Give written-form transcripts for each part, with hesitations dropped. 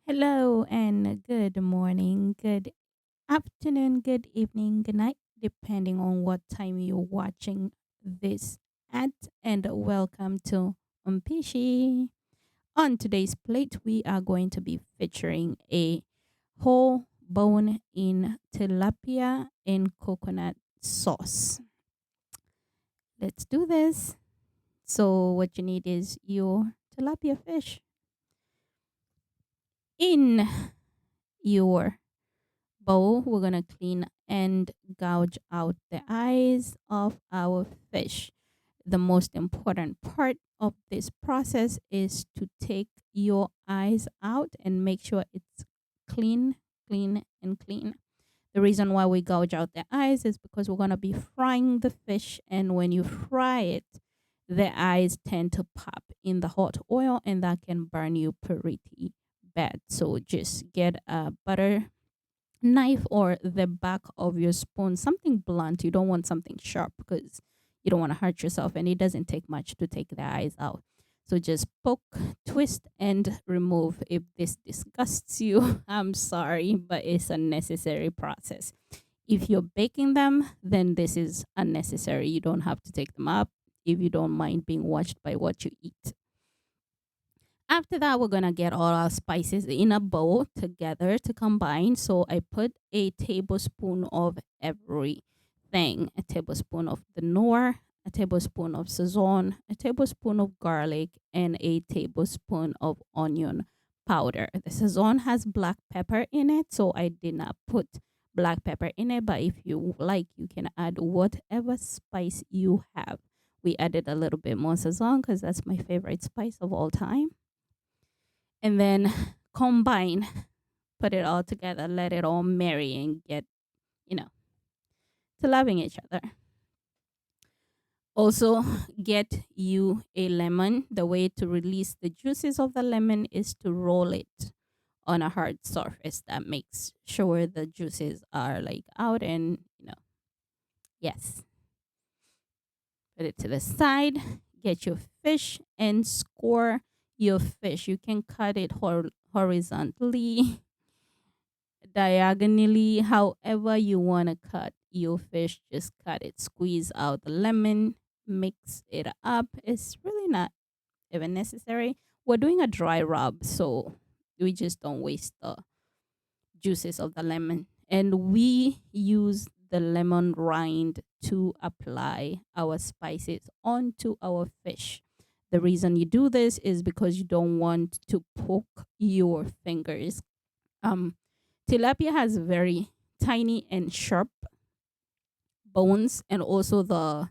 Hello and good morning, good afternoon, good evening, good night, depending on what time you're watching this at. And welcome to Mpishi. On today's plate, we are going to be featuring a whole bone in tilapia in coconut sauce. Let's do this. So, what you need is your tilapia fish in your bowl. We're going to clean and gouge out the eyes of our fish. The most important part of this process is to take your eyes out and make sure it's clean, clean, and clean. The reason why we gouge out the eyes is because we're going to be frying the fish, and when you fry it, the eyes tend to pop in the hot oil, and that can burn you pretty bad. So just get a butter knife or the back of your spoon, something blunt. You don't want something sharp because you don't want to hurt yourself, and it doesn't take much to take the eyes out. So just poke, twist, and remove. If this disgusts you, I'm sorry, but it's a necessary process. If you're baking them, then this is unnecessary. You don't have to take them up if you don't mind being watched by what you eat. After that, we're gonna get all our spices in a bowl together to combine. So I put a tablespoon of everything: a tablespoon of the nor, a tablespoon of sazon, a tablespoon of garlic, and a tablespoon of onion powder. The sazon has black pepper in it, so I did not put black pepper in it, but if you like, you can add whatever spice you have. We added a little bit more sazon because that's my favorite spice of all time, and then combine, put it all together, let it all marry and get, you know, to loving each other. Also, get you a lemon. The way to release the juices of the lemon is to roll it on a hard surface. That makes sure the juices are like out, and, yes, put it to the side. Get your fish and score your fish. You can cut it horizontally, diagonally, however you want to cut your fish. Just cut it, squeeze out the lemon, mix it up. It's really not even necessary. We're doing a dry rub, so we just don't waste the juices of the lemon, and we use the lemon rind to apply our spices onto our fish. The reason you do this is because you don't want to poke your fingers. um Tilapia has very tiny and sharp bones, and also the,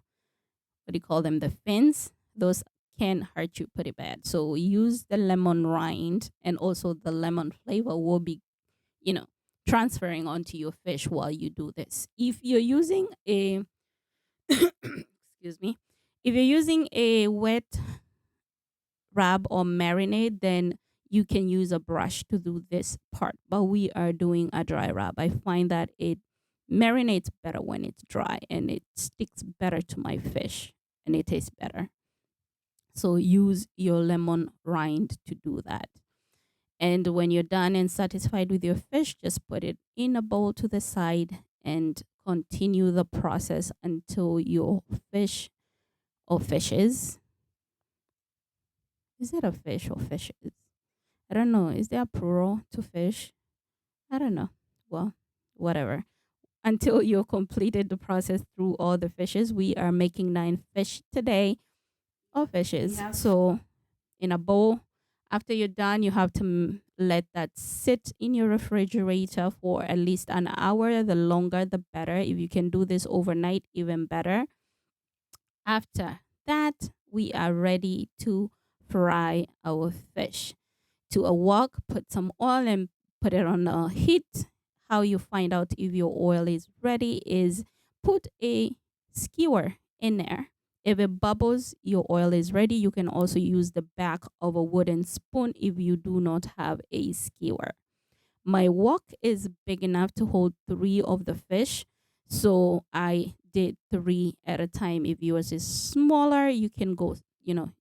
what do you call them, the fins. Those can hurt you pretty bad. So use the lemon rind, and also the lemon flavor will be, you know, transferring onto your fish while you do this. If you're using a excuse me, if you're using a wet rub or marinade, then you can use a brush to do this part. But we are doing a dry rub. I find that it marinates better when it's dry, and it sticks better to my fish, and it tastes better. So use your lemon rind to do that. And when you're done and satisfied with your fish, just put it in a bowl to the side and continue the process until your fish or fishes. Is it a fish or fishes? I don't know. Is there a plural to fish? I don't know. Well, whatever. Until you completed the process through all the fishes. We are making 9 fish today, or fishes. Yes. So, in a bowl, after you're done, you have to let that sit in your refrigerator for at least an hour. The longer, the better. If you can do this overnight, even better. After that, we are ready to fry our fish. To a wok, put some oil and put it on a heat. How you find out if your oil is ready is put a skewer in there. If it bubbles, your oil is ready. You can also use the back of a wooden spoon if you do not have a skewer. My wok is big enough to hold 3 of the fish, so I did 3 at a time. If yours is smaller, you can go,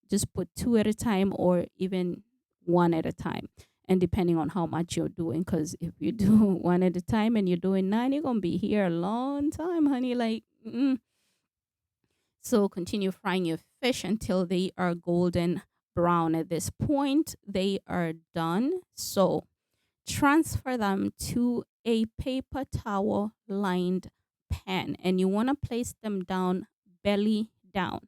just put 2 at a time, or even 1 at a time. And depending on how much you're doing, because if you do one at a time and you're doing nine, you're gonna be here a long time, honey. Like, so continue frying your fish until they are golden brown. At this point, they are done. So transfer them to a paper towel lined pan, and you want to place them down belly down.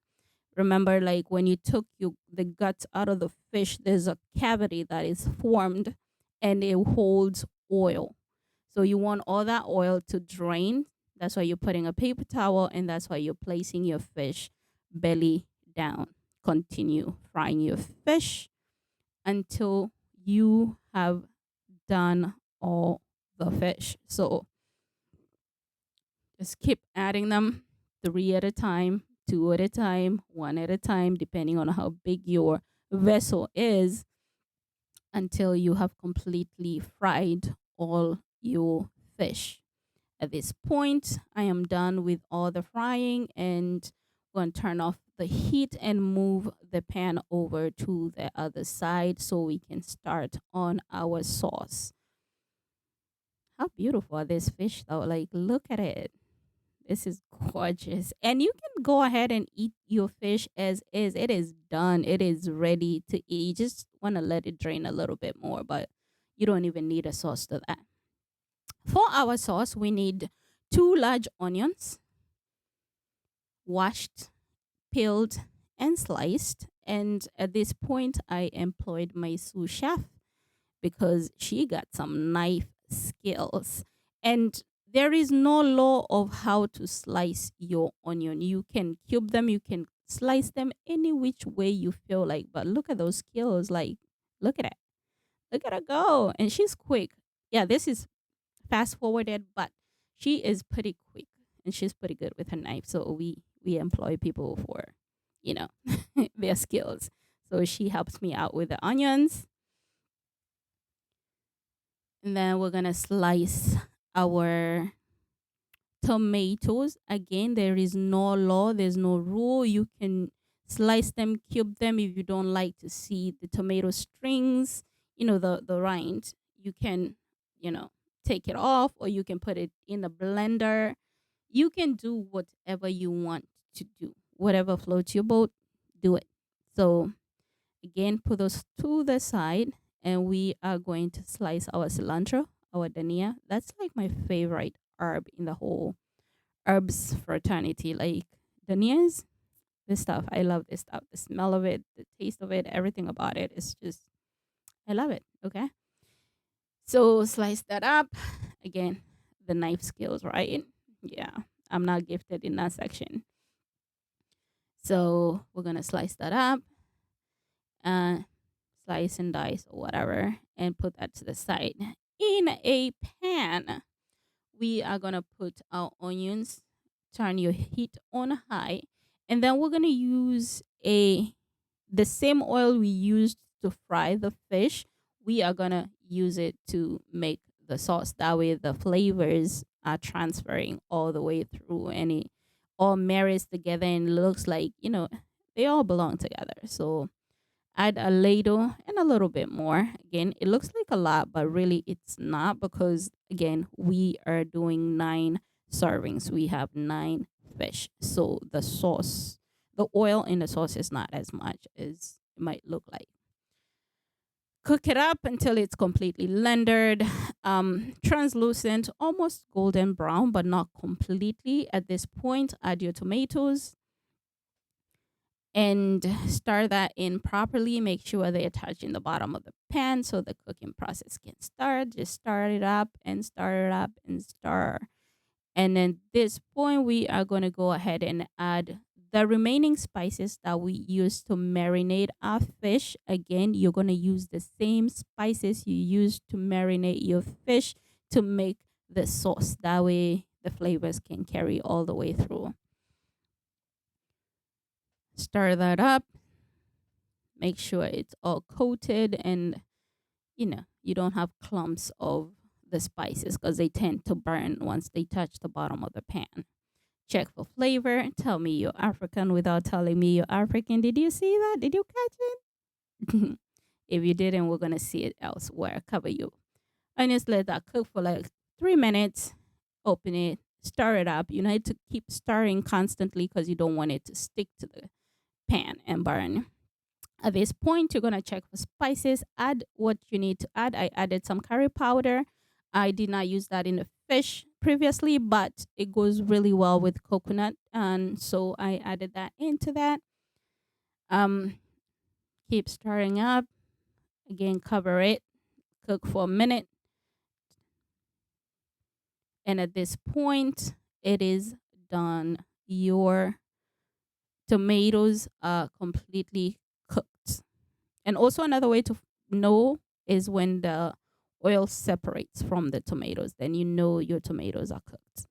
Remember, like when you took the guts out of the fish, there's a cavity that is formed and it holds oil. So you want all that oil to drain. That's why you're putting a paper towel, and that's why you're placing your fish belly down. Continue frying your fish until you have done all the fish. So just keep adding them, three at a time, two at a time, one at a time, depending on how big your vessel is, until you have completely fried all your fish. At this point, I am done with all the frying, and going to turn off the heat and move the pan over to the other side so we can start on our sauce. How beautiful are these fish though? Like, look at it. This is gorgeous. And you can go ahead and eat your fish as is. It is done. It is ready to eat. You just want to let it drain a little bit more, but you don't even need a sauce to that. For our sauce, we need two large onions, washed, peeled, and sliced. And at this point, I employed my sous chef because she got some knife skills. And there is no law of how to slice your onion. You can cube them, you can slice them any which way you feel like. But look at those skills. Like, look at it. Look at her go. And she's quick. Yeah, this is fast forwarded, but she is pretty quick and she's pretty good with her knife. So we employ people for, you know, their skills. So she helps me out with the onions. And then we're gonna slice our tomatoes. Again, there is no law, there's no rule. You can slice them, cube them if you don't like to see the tomato strings, the rind. You can, take it off, or you can put it in a blender. You can do whatever you want to do. Whatever floats your boat, do it. So again, put those to the side, and we are going to slice our cilantro, our dania. That's like my favorite herb in the whole herbs fraternity. Like danias, this stuff. I love this stuff. The smell of it, the taste of it, everything about it is just, I love it. Okay. So slice that up. Again, the knife skills, right? Yeah. I'm not gifted in that section. So we're going to slice that up. Slice and dice or whatever, and put that to the side. In a pan, we are gonna put our onions. Turn your heat on high, and then we're gonna use the same oil we used to fry the fish. We are gonna use it to make the sauce. That way, the flavors are transferring all the way through, and it all marries together and looks like they all belong together. So add a ladle and a little bit more. Again, it looks like a lot, but really it's not, because again, we are doing 9 servings. We have 9 fish. So the oil in the sauce is not as much as it might look like. Cook it up until it's completely rendered, translucent, almost golden brown, but not completely. At this point, add your tomatoes and stir that in properly. Make sure they are touching the bottom of the pan so the cooking process can start. Just stir it up and stir it up and stir. And then this point, we are going to go ahead and add the remaining spices that we used to marinate our fish. Again, you're going to use the same spices you used to marinate your fish to make the sauce. That way, the flavors can carry all the way through. Stir that up. Make sure it's all coated, and you don't have clumps of the spices, because they tend to burn once they touch the bottom of the pan. Check for flavor. Tell me you're African without telling me you're African. Did you see that? Did you catch it? If you didn't, we're gonna see it elsewhere. Cover your onions, let that cook for like 3 minutes. Open it, stir it up. You need to keep stirring constantly because you don't want it to stick to the pan and burn. At this point, you're gonna check for spices. Add what you need to add. I added some curry powder. I did not use that in the fish previously, but it goes really well with coconut, and so I added that into that. Um, keep stirring up. Again, cover it. Cook for a minute, and at this point, it is done. Your tomatoes are completely cooked. And also another way to know is when the oil separates from the tomatoes, then you know your tomatoes are cooked.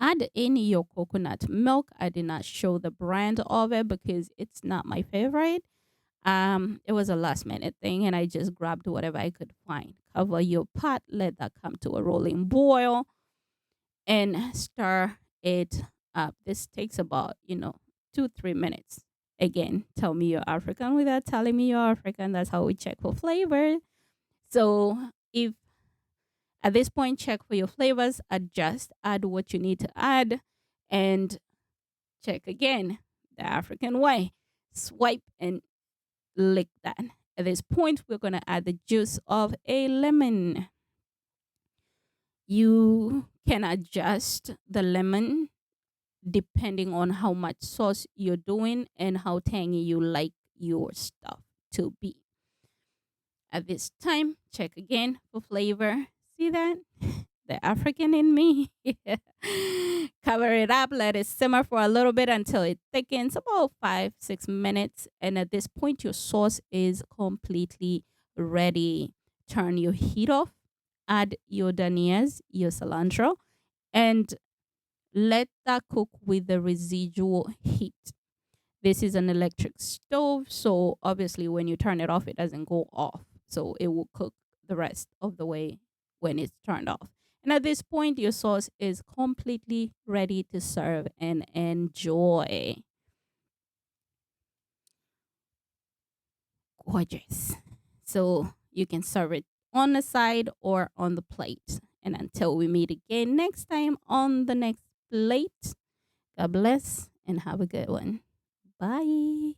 Add in your coconut milk. I did not show the brand of it because it's not my favorite. It was a last minute thing and I just grabbed whatever I could find. Cover your pot, let that come to a rolling boil and stir it up. This takes about, 2-3 minutes. Again, tell me you're African without telling me you're African. That's how we check for flavor. So if at this point, check for your flavors, adjust, add what you need to add, and check again the African way. Swipe and lick that. At this point, we're going to add the juice of a lemon. You can adjust the lemon depending on how much sauce you're doing and how tangy you like your stuff to be. At this time, check again for flavor. See that? The African in me. Cover it up, let it simmer for a little bit until it thickens, about 5-6 minutes. And at this point, your sauce is completely ready. Turn your heat off, add your danias, your cilantro, and let that cook with the residual heat. This is an electric stove, so obviously when you turn it off, it doesn't go off. So it will cook the rest of the way when it's turned off. And at this point, your sauce is completely ready to serve and enjoy. Gorgeous. So you can serve it on the side or on the plate. And until we meet again next time on the next plate, God bless and have a good one. Bye.